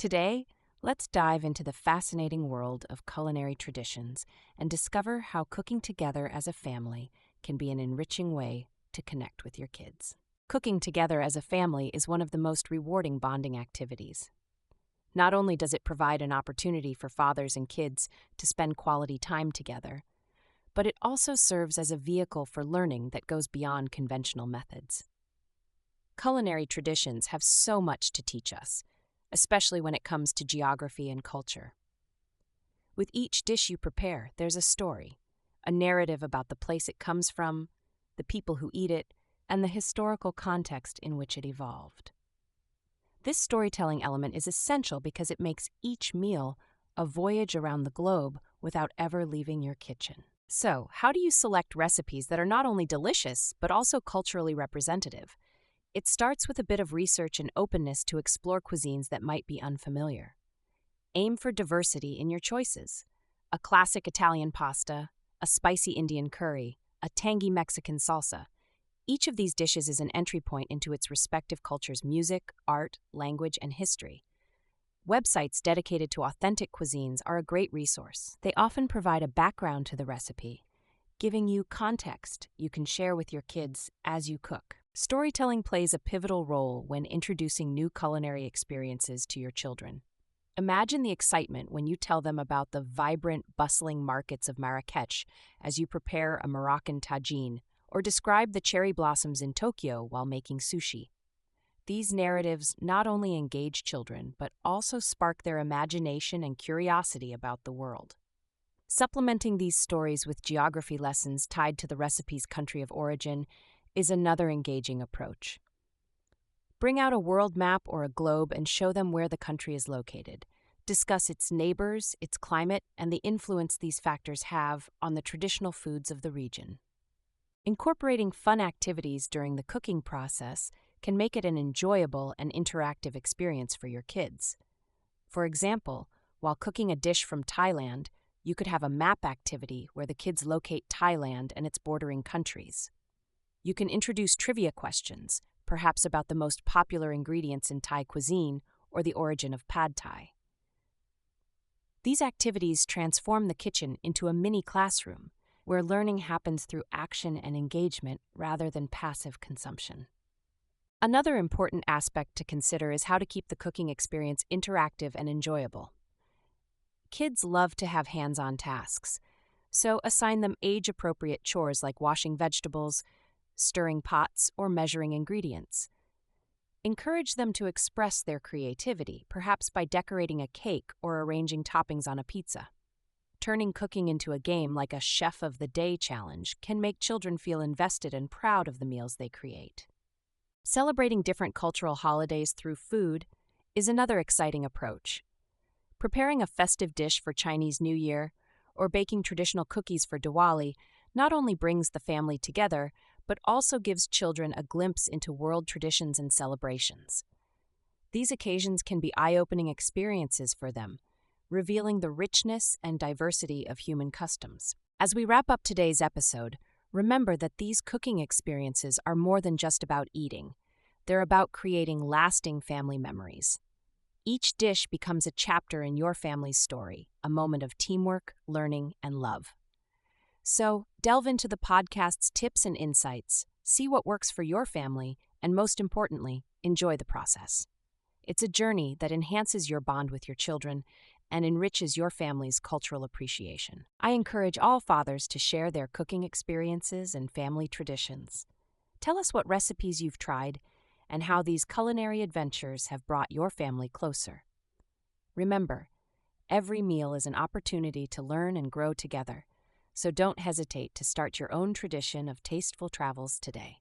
Today, let's dive into the fascinating world of culinary traditions and discover how cooking together as a family can be an enriching way to connect with your kids. Cooking together as a family is one of the most rewarding bonding activities. Not only does it provide an opportunity for fathers and kids to spend quality time together, but it also serves as a vehicle for learning that goes beyond conventional methods. Culinary traditions have so much to teach us, especially when it comes to geography and culture. With each dish you prepare, there's a story, a narrative about the place it comes from, the people who eat it, and the historical context in which it evolved. This storytelling element is essential because it makes each meal a voyage around the globe without ever leaving your kitchen. So, how do you select recipes that are not only delicious, but also culturally representative? It starts with a bit of research and openness to explore cuisines that might be unfamiliar. Aim for diversity in your choices. A classic Italian pasta, a spicy Indian curry, a tangy Mexican salsa. Each of these dishes is an entry point into its respective culture's music, art, language, and history. Websites dedicated to authentic cuisines are a great resource. They often provide a background to the recipe, giving you context you can share with your kids as you cook. Storytelling plays a pivotal role when introducing new culinary experiences to your children. Imagine the excitement when you tell them about the vibrant, bustling markets of Marrakech as you prepare a Moroccan tagine, or describe the cherry blossoms in Tokyo while making sushi. These narratives not only engage children, but also spark their imagination and curiosity about the world. Supplementing these stories with geography lessons tied to the recipe's country of origin is another engaging approach. Bring out a world map or a globe and show them where the country is located. Discuss its neighbors, its climate, and the influence these factors have on the traditional foods of the region. Incorporating fun activities during the cooking process can make it an enjoyable and interactive experience for your kids. For example, while cooking a dish from Thailand, you could have a map activity where the kids locate Thailand and its bordering countries. You can introduce trivia questions, perhaps about the most popular ingredients in Thai cuisine or the origin of pad Thai. These activities transform the kitchen into a mini classroom, where learning happens through action and engagement rather than passive consumption. Another important aspect to consider is how to keep the cooking experience interactive and enjoyable. Kids love to have hands-on tasks, so assign them age-appropriate chores like washing vegetables, stirring pots, or measuring ingredients. Encourage them to express their creativity, perhaps by decorating a cake or arranging toppings on a pizza. Turning cooking into a game like a Chef of the Day challenge can make children feel invested and proud of the meals they create. Celebrating different cultural holidays through food is another exciting approach. Preparing a festive dish for Chinese New Year or baking traditional cookies for Diwali not only brings the family together, but also gives children a glimpse into world traditions and celebrations. These occasions can be eye-opening experiences for them, revealing the richness and diversity of human customs. As we wrap up today's episode, remember that these cooking experiences are more than just about eating. They're about creating lasting family memories. Each dish becomes a chapter in your family's story, a moment of teamwork, learning, and love. So, delve into the podcast's tips and insights, see what works for your family, and most importantly, enjoy the process. It's a journey that enhances your bond with your children and enriches your family's cultural appreciation. I encourage all fathers to share their cooking experiences and family traditions. Tell us what recipes you've tried and how these culinary adventures have brought your family closer. Remember, every meal is an opportunity to learn and grow together, so don't hesitate to start your own tradition of tasteful travels today.